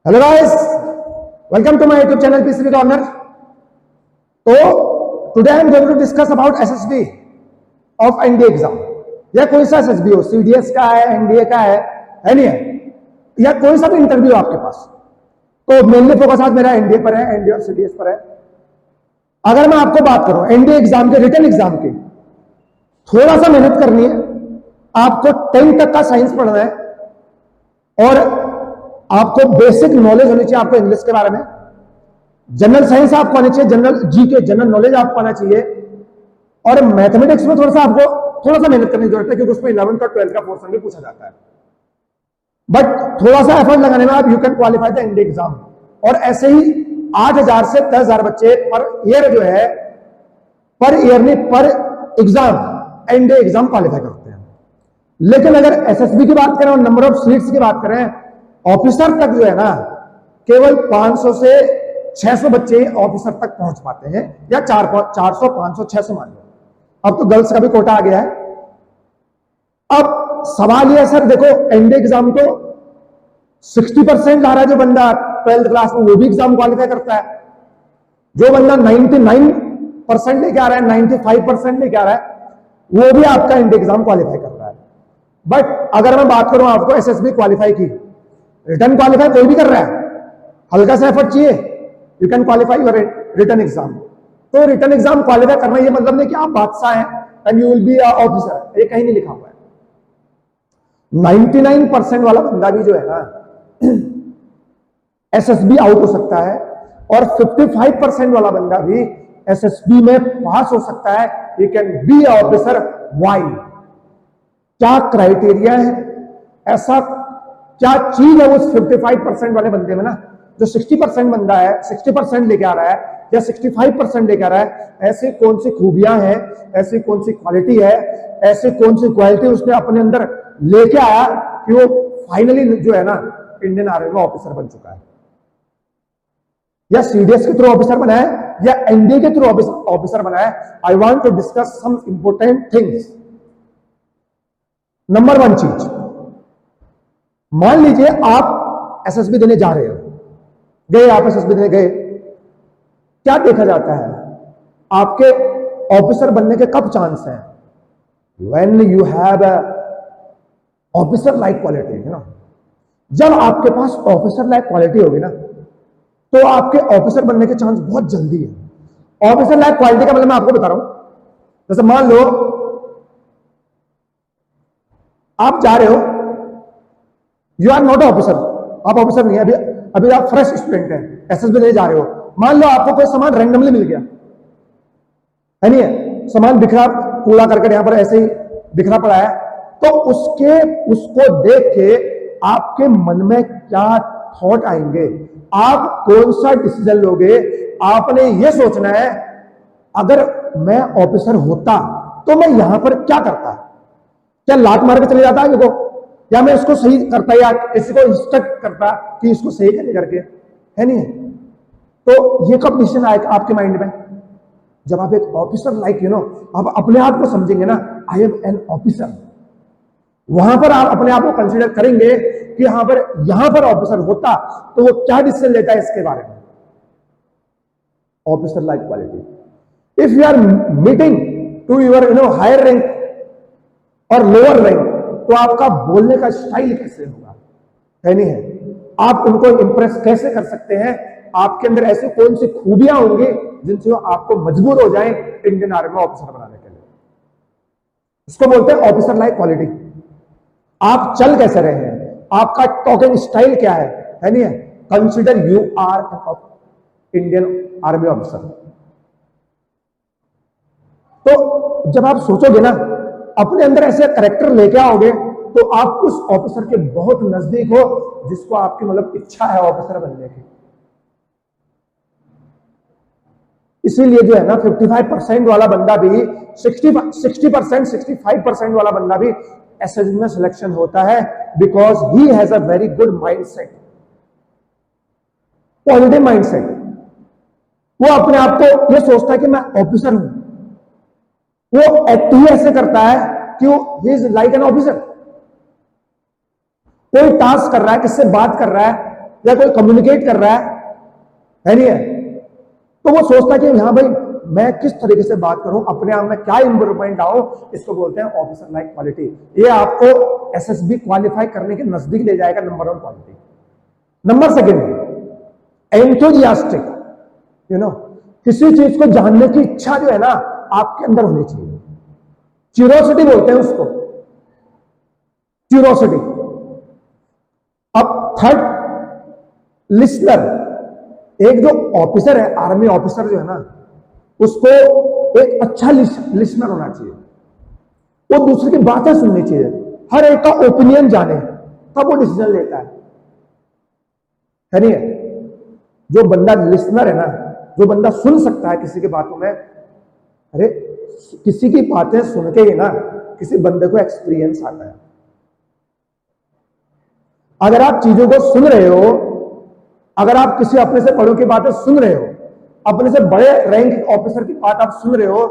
Hello guys, welcome to my YouTube channel PCB corner. तो today I am going to discuss about SSB of NDA exam. या कोई सा SSB हो, CDS का है, NDA का है नहीं है, या कोई सा भी इंटरव्यू आपके पास, तो मेनली फोकस आज मेरा एनडीए पर है, एनडीए और सीडीएस पर है। अगर मैं आपको बात करूं एनडीए एग्जाम के, रिटन एग्जाम की, थोड़ा सा मेहनत करनी है आपको। 10 तक का साइंस पढ़ना है और आपको बेसिक नॉलेज होनी चाहिए आपको इंग्लिश के बारे में। जनरल साइंस आपको आनी चाहिए, जनरल जीके, जनरल नॉलेज आपको आना चाहिए। और मैथमेटिक्स में थोड़ा सा मेहनत करने की जरूरत है, क्योंकि उसमें 11th और 12th का पोर्शन भी पूछा जाता है। बट थोड़ा सा एफर्ट लगाने में आप you can qualify the NDA exam. और ऐसे ही 8,000 से 10,000 बच्चे पर ईयर जो है, पर ईयर नहीं, पर एग्जाम एनडीए एग्जाम क्वालिफाई करते हैं। लेकिन अगर एसएसबी की बात करें और नंबर ऑफ सीट्स की बात करें, ऑफिसर तक जो है ना, केवल 500 से 600 बच्चे ऑफिसर तक पहुंच पाते हैं, या 400, 500, 600 मान लो। अब तो गर्ल्स का भी कोटा आ गया है। अब सवाल यह, सर देखो एनडीए एग्जाम तो 60% ला रहा है जो बंदा 12th क्लास में, वो भी एग्जाम क्वालिफाई करता है। जो बंदा 99% लेके आ रहा है, 95% लेके आ रहा है, वो भी आपका एनडीए एग्जाम क्वालिफाई कर रहा है। बट अगर मैं बात करूं आपको एसएसबी क्वालिफाई की, रिटर्न क्वालिफाई कोई भी कर रहा है, हल्का सा एफर्ट चाहिए, you can qualify your return exam. तो रिटर्न एग्जाम क्वालिफाई करना ये मतलब नहीं कि आप बादशाह हैं and you will be officer, ये कहीं नहीं लिखा हुआ है। 99% वाला बंदा भी जो है ना एसएसबी आउट हो सकता है, और 55% वाला बंदा भी एसएसबी में पास हो सकता है। You can be officer. Why? क्या क्राइटेरिया है, ऐसा क्या चीज है उस 55% वाले बंदे में ना, जो 60% बंदा है, 60% लेके आ रहा है या 65% लेके आ रहा है? ऐसी कौन सी खूबियां हैं, ऐसी कौन सी क्वालिटी है, ऐसी कौन सी क्वालिटी उसने अपने अंदर लेके आया कि वो फाइनली जो है ना इंडियन आर्मी में ऑफिसर बन चुका है, या सीडीएस के थ्रू ऑफिसर बना है, या एनडीए के थ्रू ऑफिसर बना है। I want to discuss some important things. Number 1 चीज, मान लीजिए आप एसएसबी देने जा रहे हो, गए आप एसएसबी देने गए, क्या देखा जाता है आपके ऑफिसर बनने के कब चांस हैं? When you have officer like quality, है ना। जब आपके पास ऑफिसर लाइक क्वालिटी होगी ना, तो आपके ऑफिसर बनने के चांस बहुत जल्दी है। ऑफिसर लाइक क्वालिटी का मतलब मैं आपको बता रहा हूं, जैसे मान लो आप जा रहे हो, यू आर नॉट ऑफिसर, आप ऑफिसर नहीं है, अभी आप फ्रेश स्टूडेंट हैं, एसएसबी देने जा रहे हो। मान लो आपको कोई सामान रैंडमली मिल गया है, नहीं है, सामान बिखरा, कूड़ा करकट यहां पर ऐसे ही बिखरा पड़ा है, तो उसको देख के आपके मन में क्या थॉट आएंगे, आप कौन सा डिसीजन लोगे? आपने ये सोचना है, अगर मैं ऑफिसर होता तो मैं यहां पर क्या करता? क्या लात मार के चले जाता है देखो, या मैं इसको सही करता, या किसी को इंस्ट्रक्ट करता कि इसको सही करने करके, है नहीं? तो ये कब डिसीजन आएगा आपके माइंड में? जब आप एक ऑफिसर लाइक यू नो, आप अपने आप को समझेंगे ना, आई एम एन ऑफिसर। वहां पर आप अपने आप को कंसीडर करेंगे कि यहां पर ऑफिसर होता तो वो क्या डिसीजन लेता है इसके बारे में। Officer like quality. If you are meeting to your higher rank और लोअर रैंक, तो आपका बोलने का स्टाइल कैसे होगा, है नहीं है? आप उनको इंप्रेस कैसे कर सकते हैं? आपके अंदर ऐसी कौन सी खूबियां होंगी जिनसे आपको मजबूर हो जाए इंडियन आर्मी में ऑफिसर बनाने के लिए? इसको बोलते हैं ऑफिसर लाइक क्वालिटी। आप चल कैसे रहे हैं, आपका टॉकिंग स्टाइल क्या है नहीं है? Consider you are Indian army officer. तो जब आप सोचोगे ना, अपने अंदर ऐसे करेक्टर लेके आओगे, तो आप उस ऑफिसर के बहुत नजदीक हो जिसको आपकी मतलब इच्छा है ऑफिसर बनने की। इसीलिए जो है ना 55% वाला बंदा भी 60%, 65% वाला बंदा भी एसएसबी में सिलेक्शन होता है, because he has a very good mindset, positive mindset. वो अपने आप को ये सोचता है कि मैं ऑफिसर हूं, वो एक्ट ही ऐसे करता है कि he is like an officer. कोई टास्क कर रहा है, किससे बात कर रहा है, या कोई कम्युनिकेट कर रहा है नहीं है, तो वो सोचता है कि हाँ भाई मैं किस तरीके से बात करूं, अपने आप में क्या इंप्रूवमेंट आऊं, इसको बोलते हैं ऑफिसर लाइक क्वालिटी। ये आपको एसएसबी क्वालिफाई करने के नजदीक ले जाएगा, नंबर 1 क्वालिटी। नंबर 2 एंथुजियास्टिक, किसी चीज को जानने की इच्छा जो है ना आपके अंदर होनी चाहिए। क्यूरोसिटी बोलते हैं उसको, क्यूरोसिटी। अब 3rd लिसनर। एक जो ऑफिसर है, आर्मी ऑफिसर जो है ना, उसको एक अच्छा लिसनर होना चाहिए। वो दूसरे की बातें सुननी चाहिए, हर एक का ओपिनियन जाने, तब वो डिसीजन लेता है नहीं है? जो बंदा लिसनर है ना, जो बंदा सुन सकता है किसी की बातों में, अरे किसी की बातें सुन के ही ना किसी बंदे को एक्सपीरियंस आता है। अगर आप चीजों को सुन रहे हो, अगर आप किसी अपने से बड़ों की बातें सुन रहे हो, अपने से बड़े रैंक ऑफिसर की बात आप सुन रहे हो,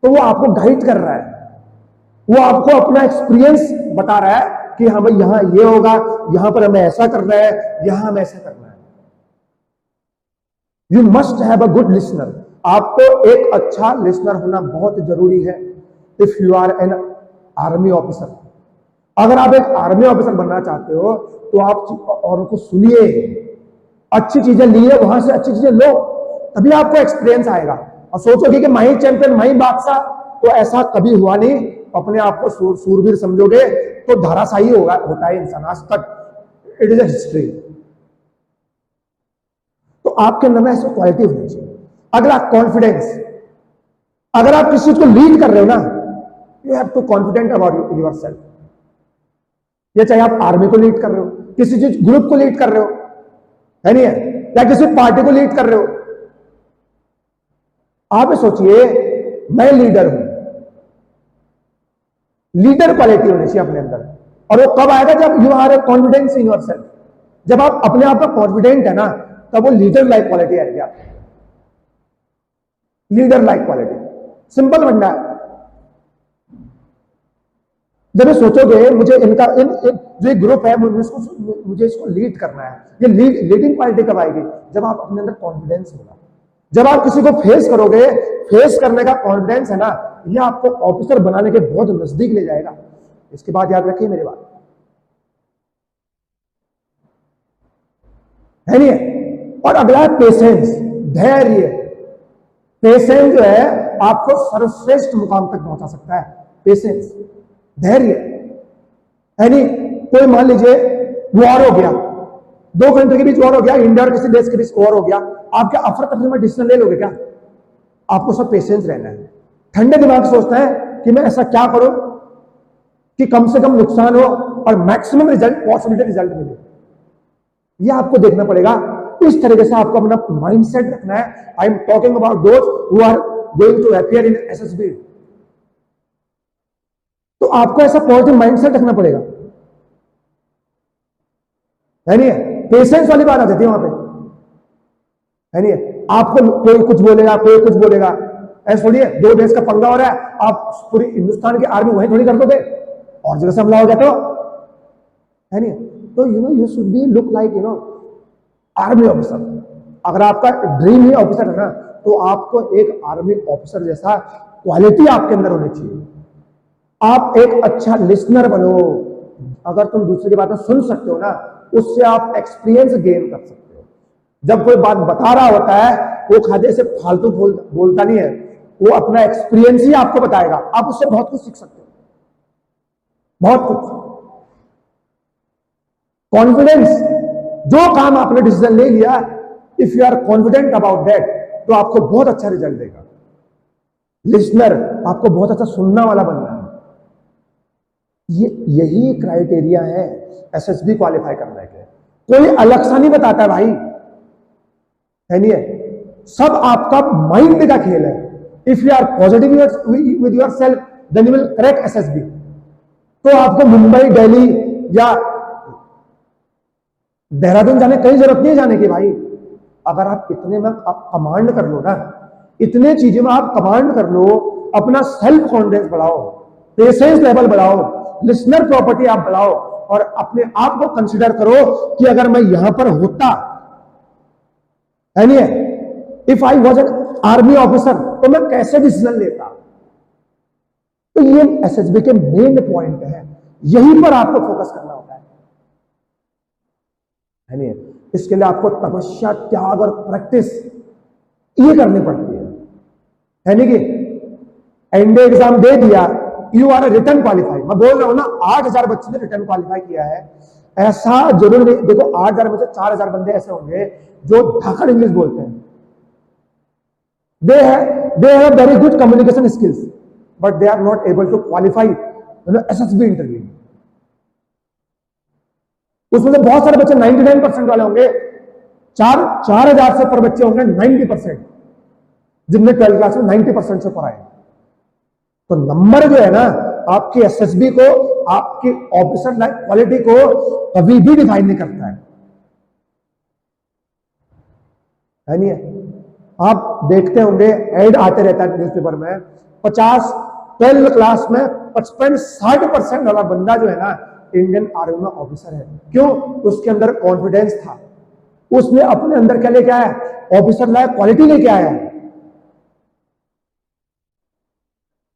तो वो आपको गाइड कर रहा है, वो आपको अपना एक्सपीरियंस बता रहा है कि हाँ भाई यहां ये होगा, यहां पर हमें ऐसा करना है, यहां हमें ऐसा करना है। You must have a good listener. आपको एक अच्छा लिसनर होना बहुत जरूरी है if you are an army officer. अगर आप एक आर्मी ऑफिसर बनना चाहते हो तो आप औरों को सुनिए, अच्छी चीजें लिए, वहां से अच्छी चीजें लो, तभी आपको एक्सपीरियंस आएगा। और सोचोगे कि माही चैंपियन, माही बादशाह, तो ऐसा कभी हुआ नहीं। अपने आप को सूरवीर समझोगे तो धराशायी होता है इंसान आज तक। It is a history. तो आपके अंदर में ऐसी क्वालिटी होनी चाहिए। अगला, कॉन्फिडेंस। अगर आप किसी चीज को लीड कर रहे हो ना, you have to confident about your self. या चाहे आप आर्मी को लीड कर रहे हो, किसी चीज ग्रुप को लीड कर रहे हो, है नहीं है, या किसी पार्टी को लीड कर रहे हो, आप सोचिए मैं लीडर हूं। लीडर क्वालिटी होनी चाहिए अपने अंदर। और वो कब आएगा? जब you are a confidence in your self. जब आप अपने आप में कॉन्फिडेंट है ना, तब वो लीडर लाइक क्वालिटी आएगी आपको। लीडर लाइक क्वालिटी सिंपल बनना है। जब ये सोचोगे मुझे इनका जो ग्रुप है मुझे इसको लीड करना है, ये लीडिंग क्वालिटी कब आएगी? जब आप अपने अंदर कॉन्फिडेंस होगा। जब आप किसी को फेस करोगे, फेस करने का कॉन्फिडेंस है ना, ये आपको ऑफिसर बनाने के बहुत नजदीक ले जाएगा। इसके बाद याद रखिए मेरी बात, है नहीं है? और अगला है पेशेंस, धैर्य। पेशेंस जो है आपको सर्वश्रेष्ठ मुकाम तक पहुंचा सकता है। पेशेंस, धैर्य, है नहीं? कोई मान लीजिए वॉर हो गया, 2 कंट्री के बीच वॉर हो गया, इंडिया और किसी देश के बीच वॉर हो गया, आप क्या अफरा तफरी में डिसीजन ले लोगे क्या? आपको सब पेशेंस रहना है। ठंडे दिमाग से सोचना है कि मैं ऐसा क्या करूं कि कम से कम नुकसान हो और मैक्सिमम रिजल्ट, पॉसिबिलिटी रिजल्ट मिले। यह आपको देखना पड़ेगा। इस तरीके से आपको अपना माइंडसेट रखना है। I am talking about those who are going to appear in SSB. तो आपको ऐसा पॉजिटिव माइंडसेट रखना पड़ेगा, है नहीं है? पेशेंस वाली बात आ जाती है वहां पे, है नहीं है? आपको कोई कुछ बोलेगा, कोई कुछ बोलेगा, ऐसा थोड़ी है। 2 देश का पंगा हो रहा है, आप पूरी हिंदुस्तान की आर्मी वहीं थोड़ी कर दोगे, और जगह से हमला हो गया तो, है नहीं? तो you should be look like army officer. अगर आपका ड्रीम ही ऑफिसर है ना, तो आपको एक आर्मी ऑफिसर जैसा क्वालिटी आपके अंदर होनी चाहिए। आप एक अच्छा लिसनर बनो। अगर तुम दूसरे की बातें सुन सकते हो ना, उससे आप एक्सपीरियंस गेन कर सकते हो। जब कोई बात बता रहा होता है, वो खाते से फालतू बोलता नहीं है, वो अपना एक्सपीरियंस ही आपको बताएगा। आप उससे बहुत कुछ सीख सकते हो, बहुत कुछ। कॉन्फिडेंस, जो काम आपने डिसीजन ले लिया, if you are confident about that, तो आपको बहुत अच्छा रिजल्ट देगा। लिसनर, आपको बहुत अच्छा सुनना वाला बनना है। यही क्राइटेरिया है एसएसबी क्वालिफाई करने के। कोई अलग सा नहीं बताता है भाई, है नहीं है? सब आपका माइंड का खेल है। If you are positive with your self, then you will crack SSB. तो आपको मुंबई, दिल्ली या देहरादून जाने कहीं जरूरत नहीं है जाने की भाई। अगर आप इतने में आप कमांड कर लो ना, इतने चीजों में आप कमांड कर लो, अपना सेल्फ कॉन्फिडेंस बढ़ाओ, पेशेंस लेवल बढ़ाओ, लिसनर प्रॉपर्टी आप बढ़ाओ, और अपने आप को कंसिडर करो कि अगर मैं यहां पर होता, यानी if I was an army officer, तो मैं कैसे डिसीजन लेता। तो ये एसएसबी के मेन पॉइंट है, यहीं पर आपको फोकस करना होता है नहीं? इसके लिए आपको तपस्या, त्याग और प्रैक्टिस ये करनी पड़ती है नहीं? कि एनडीए एग्जाम दे दिया, यू आर रिटर्न क्वालिफाई। मैं बोल रहा हूं ना, 8,000 बच्चे ने रिटर्न क्वालिफाई किया है, ऐसा जरूर नहीं। देखो 8,000 में से 4,000 बंदे ऐसे होंगे जो धाकड़ इंग्लिश बोलते हैं, they have very good communication skills but they are not able to qualify SSB interview. उसमें से बहुत सारे बच्चे 99% वाले होंगे, 4,000 से पर बच्चे होंगे 90%, जिनने 12th क्लास में 90% से पढ़ा है। तो नंबर जो है ना, आपकी एसएसबी को, आपकी ऑफिसर लाइफ क्वालिटी को कभी भी डिफाइन नहीं करता है नहीं है? आप देखते होंगे एड आते रहता है न्यूज़पेपर में, 12th क्लास में 55-60% वाला बंदा जो है ना इंडियन आर्मी में ऑफिसर है। क्यों? उसके अंदर कॉन्फिडेंस था, उसने अपने अंदर क्या लेके आया, ऑफिसर लाइफ क्वालिटी लेके आया।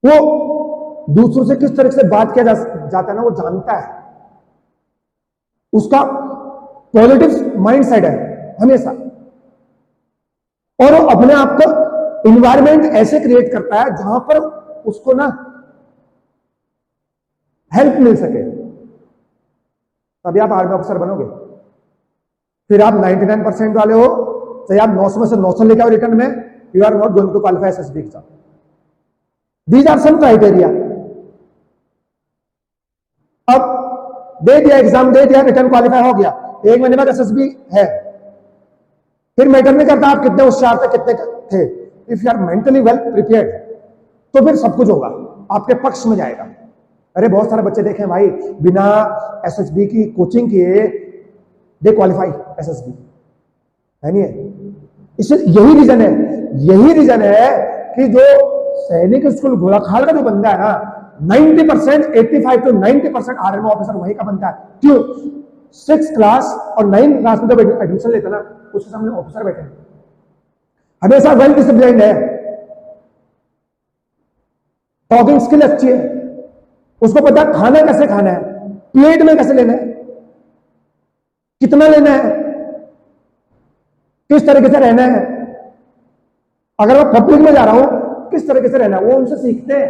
वो दूसरों से किस तरह से बात किया जाता है ना, वो जानता है, उसका पॉजिटिव माइंड सेट है हमेशा, और वो अपने आप को इन्वायरमेंट ऐसे क्रिएट करता है जहां पर उसको ना हेल्प मिल सके, तभी आप आर्मी ऑफिसर बनोगे। फिर आप 99% वाले हो, चाहे आप 900 में से 900 लेके आओ रिटर्न में, you are not going to qualify SSB exam. These are some criteria. अब दे दिया, एग्जाम दे दिया, रिटर्न क्वालिफाई हो गया, 1 महीने बाद एसएसबी है, फिर मैटर नहीं करता आप कितने होशियार थे, कितने थे। If you are mentally well prepared तो फिर सब कुछ होगा, आपके पक्ष में जाएगा। अरे बहुत सारे बच्चे देखे भाई, बिना एसएसबी की कोचिंग किए दे क्वालिफाई एसएसबी, है नहीं है? इससे यही रीजन है कि जो सैनिक स्कूल घोड़ाखाल का जो बंदा है ना, 90%, 85 to 90% आर्मी ऑफिसर वही का बनता है। क्यों? 6th क्लास और 9th क्लास में जब एडमिशन लेते ना, उसके सामने ऑफिसर बैठे, हमेशा वेल डिसिप्लिन्ड है, टॉकिंग स्किल अच्छी है, उसको पता है खाना कैसे खाना है, प्लेट में कैसे लेना है, कितना लेना है, किस तरीके से रहना है, अगर मैं पब्लिक में जा रहा हूं किस तरीके से रहना है, वो उनसे सीखते हैं।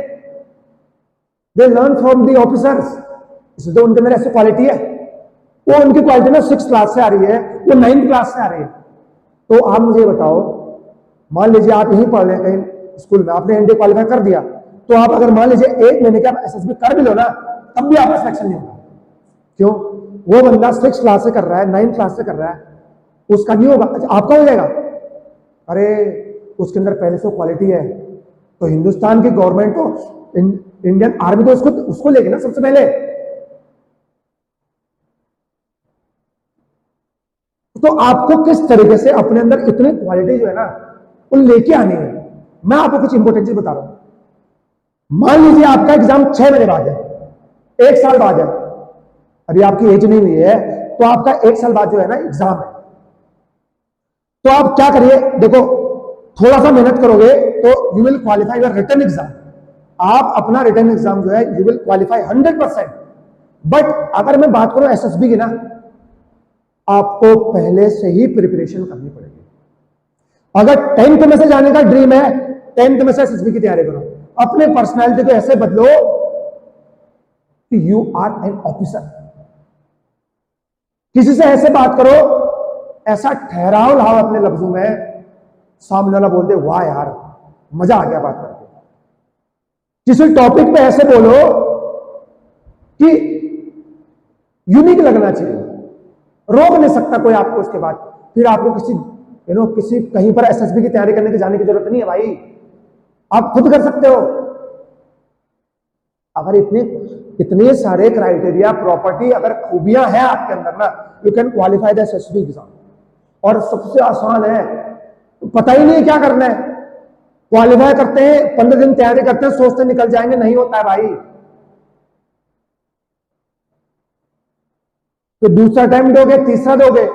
They learn from the officers, इसलिए तो उनके अंदर ऐसी क्वालिटी है। वो उनकी क्वालिटी ना 6th क्लास से आ रही है, वो 9th क्लास से आ रही है। तो आप मुझे बताओ, मान लीजिए आप यहीं पढ़ रहे हैं कहीं स्कूल में, आपने एनडीए क्वालिफाई कर दिया, तो आप अगर मान लीजिए 1 महीने के आप एसएसबी कर भी लो ना, तब भी आपका सिलेक्शन नहीं होगा। क्यों? वो बंदा 6th क्लास से कर रहा है, 9th क्लास से कर रहा है, उसका नहीं होगा, आपका हो जाएगा। अरे उसके अंदर पहले से क्वालिटी है, तो हिंदुस्तान की गवर्नमेंट तो इंडियन आर्मी तो उसको लेगी ना सबसे पहले। तो आपको किस तरीके से अपने अंदर इतनी क्वालिटी जो है ना वो लेके आनी है। मैं आपको कुछ इंपॉर्टेंट चीज बता रहा हूं। मान लीजिए आपका एग्जाम 6 महीने बाद है, 1 साल बाद है, अभी आपकी एज नहीं हुई है, तो आपका 1 साल बाद जो है ना एग्जाम है। तो आप क्या करिए, देखो थोड़ा सा मेहनत करोगे तो you will qualify your return exam. आप अपना रिटर्न एग्जाम जो है यू विल क्वालिफाई 100%। बट अगर मैं बात करूं एसएसबी की ना, आपको पहले से ही प्रिपरेशन करनी पड़ेगी। अगर 10th में से जाने का ड्रीम है, 10th में से एसएसबी की तैयारी करो। अपने पर्सनालिटी को ऐसे बदलो कि यू आर एन ऑफिसर। किसी से ऐसे बात करो, ऐसा ठहराव लाओ अपने लफ्जों में, सामने वाला बोलते वाह यार मजा आ गया बात करके। किसी टॉपिक पे ऐसे बोलो कि यूनिक लगना चाहिए, रोक नहीं सकता कोई आपको उसके बाद। फिर आपको किसी कहीं पर एसएसबी की तैयारी करने की जाने की जरूरत नहीं है भाई, आप खुद कर सकते हो। अगर इतने सारे क्राइटेरिया, प्रॉपर्टी, अगर खूबियां हैं आपके अंदर ना, you can qualify the SSB exam. और सबसे आसान है, पता ही नहीं क्या करना है, क्वालिफाई करते हैं, 15 दिन तैयारी करते हैं, सोचते निकल जाएंगे, नहीं होता है भाई। फिर दूसरा अटेम्प्ट दोगे, तीसरा दोगे,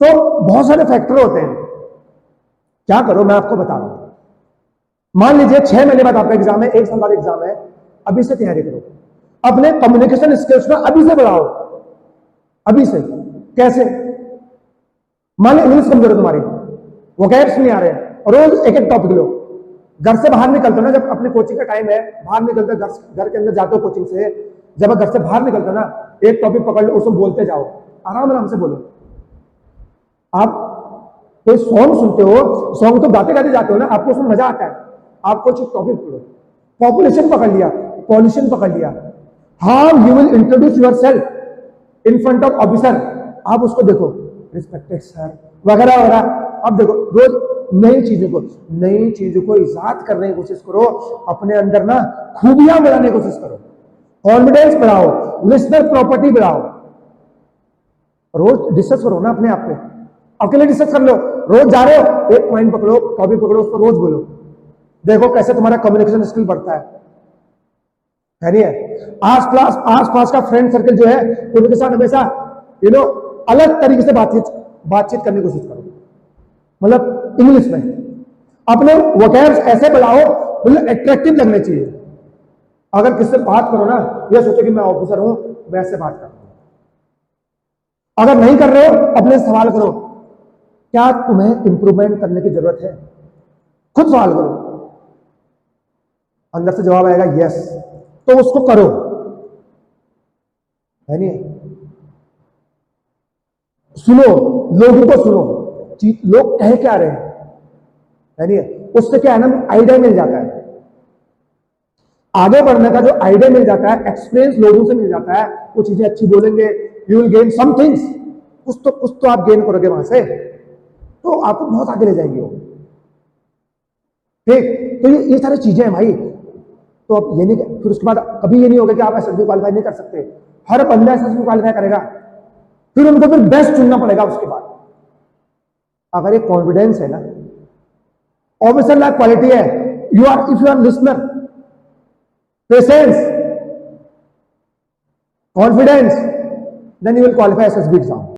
तो बहुत सारे फैक्टर होते हैं। क्या करो, मैं आपको बता रहा हूं। मान लीजिए 6 महीने बाद आपका एग्जाम है, 1 साल बाद एग्जाम है, अभी से तैयारी करो, अपने कम्युनिकेशन स्किल्स में अभी से बढ़ाओ, अभी से। कैसे? मान लो इंग्लिश कमजोर है तुम्हारी, वोकैब्स नहीं आ रहे हैं, और रोज एक एक टॉपिक लो। घर से बाहर निकलते हो ना, जब अपने कोचिंग का टाइम है, बाहर निकलते घर के अंदर जाते हो कोचिंग से, जब घर से बाहर निकलते हो ना, एक टॉपिक पकड़ लो, उसको बोलते जाओ, आराम आराम से बोलो। आप कोई सॉन्ग सुनते हो, सॉन्ग तो गाते गाते जाते हो ना, आपको उसमें मजा आता है। आप कुछ टॉपिक पढ़ो, पॉपुलेशन पकड़ लिया, पॉल्यूशन पकड़ लिया, how you will introduce your self in front of officer, आप उसको देखो, रिस्पेक्टेड सर वगैरह वगैरह। अब देखो, रोज नई चीजों को इजाद करने की कोशिश करो, अपने अंदर ना खूबियां बढ़ाने की कोशिश करो, कॉन्फिडेंस बढ़ाओ, लिसनर प्रॉपर्टी बढ़ाओ। रोज डिस्कस करो ना अपने आप पे, अकेले डिस्कस कर लो, रोज जा रहे हो, एक पॉइंट पकड़ो, टॉपिक पकड़ो, उसको रोज बोलो, देखो कैसे तुम्हारा कम्युनिकेशन स्किल बढ़ता है नहीं है? आस पास का फ्रेंड सर्कल जो है, उनके साथ हमेशा अलग तरीके से बातचीत करने की कोशिश करो, मतलब इंग्लिश में। अपने वोकैब्स ऐसे बढ़ाओ, मतलब अट्रैक्टिव लगने चाहिए। अगर किससे बात करो ना, यह सोचो कि मैं ऑफिसर हूं, वैसे बात करो। अगर नहीं कर रहे हो, अपने सवाल करो, क्या तुम्हें इंप्रूवमेंट करने की जरूरत है? खुद सवाल करो, अंदर से जवाब आएगा यस, तो उसको करो, है नहीं? सुनो, लोगों को सुनो, लोग कह क्या रहे हैं, है नहीं? उससे क्या है ना, आइडिया मिल जाता है, आगे बढ़ने का जो आइडिया मिल जाता है, एक्सपीरियंस लोगों से मिल जाता है, वो चीजें अच्छी बोलेंगे, you will gain some things, कुछ तो आप गेन करोगे वहां से, तो आपको बहुत आगे ले जाएंगे वो। ठीक, तो ये सारी चीजें हैं भाई। तो अब ये नहीं, फिर उसके बाद कभी ये नहीं होगा कि आप एसएसबी क्वालिफाई नहीं कर सकते, हर बंदा एसएसबी क्वालिफाई करेगा, फिर उनको फिर बेस्ट चुनना पड़ेगा उसके बाद। अगर एक कॉन्फिडेंस है ना, ऑफिसर लाइक क्वालिटी है, if you are listener, patience, confidence, then you will qualify SSB exam.